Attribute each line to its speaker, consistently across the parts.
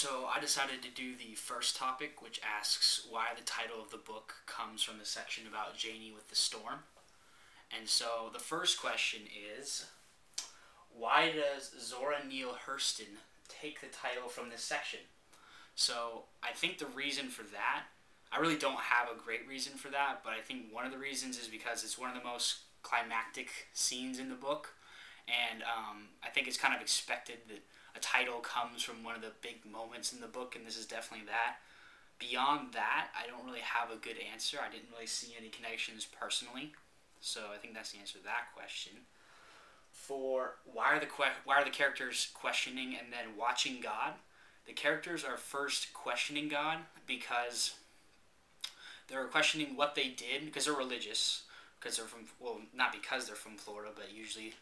Speaker 1: So I decided to do the first topic, which asks why the title of the book comes from the section about Janie with the storm. And so the first question is, why does Zora Neale Hurston take the title from this section? So I think the reason for that, I really don't have a great reason for that, but I think one of the reasons is because it's one of the most climactic scenes in the book, and I think it's kind of expected that a title comes from one of the big moments in the book, and this is definitely that. Beyond that, I don't really have a good answer. I didn't really see any connections personally, so I think that's the answer to that question. For why are the characters questioning and then watching God? The characters are first questioning God because they're questioning what they did because they're religious. Because they're from, well, not because they're from Florida, but usually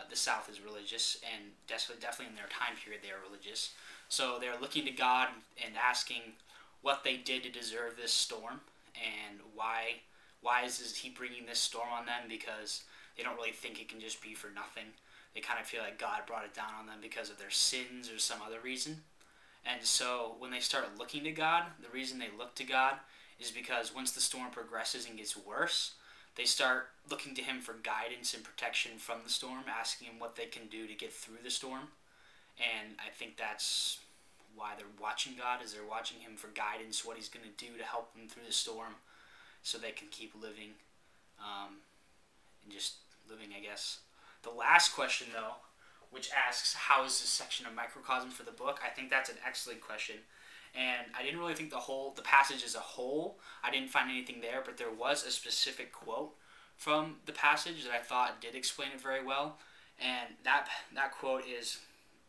Speaker 1: the South is religious, and definitely in their time period they are religious. So they're looking to God and asking what they did to deserve this storm, and why is he bringing this storm on them, because they don't really think it can just be for nothing. They kind of feel like God brought it down on them because of their sins or some other reason. And so when they start looking to God, the reason they look to God is because once the storm progresses and gets worse, they start looking to him for guidance and protection from the storm, asking him what they can do to get through the storm. And I think that's why they're watching God, is they're watching him for guidance, what he's going to do to help them through the storm so they can keep living, and just living, I guess. The last question, though, which asks, how is this section a microcosm for the book? I think that's an excellent question. And I didn't really think the passage as a whole, I didn't find anything there, but there was a specific quote from the passage that I thought did explain it very well. And that quote is,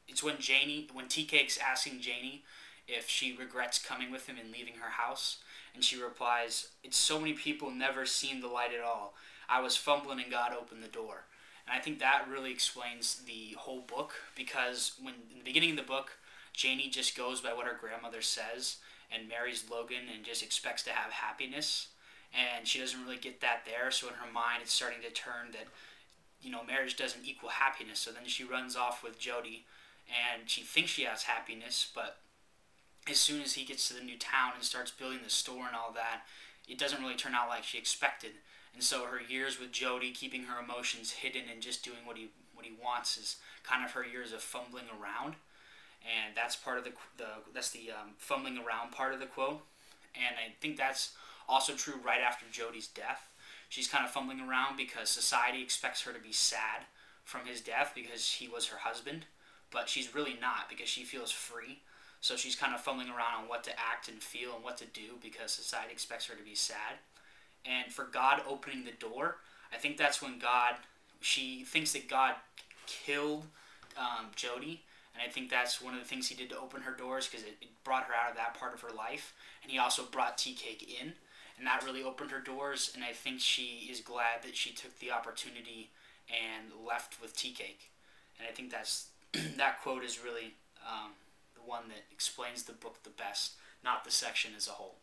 Speaker 1: it's when Tea Cake's asking Janie if she regrets coming with him and leaving her house, and she replies, "It's so many people never seen the light at all. I was fumbling and God opened the door." And I think that really explains the whole book, because when in the beginning of the book, Janie just goes by what her grandmother says and marries Logan and just expects to have happiness, and she doesn't really get that there. So in her mind, it's starting to turn that, marriage doesn't equal happiness. So then she runs off with Jody, and she thinks she has happiness, but as soon as he gets to the new town and starts building the store and all that, it doesn't really turn out like she expected. And so her years with Jody, keeping her emotions hidden and just doing what he wants, is kind of her years of fumbling around. And that's part of the fumbling around part of the quote. And I think that's also true right after Jody's death. She's kind of fumbling around because society expects her to be sad from his death because he was her husband, but she's really not, because she feels free. So she's kind of fumbling around on what to act and feel and what to do because society expects her to be sad. And for God opening the door, I think that's when she thinks that God killed Jody. And I think that's one of the things he did to open her doors, because it brought her out of that part of her life. And he also brought Tea Cake in, and that really opened her doors. And I think she is glad that she took the opportunity and left with Tea Cake. And I think that's that quote is really the one that explains the book the best, not the section as a whole.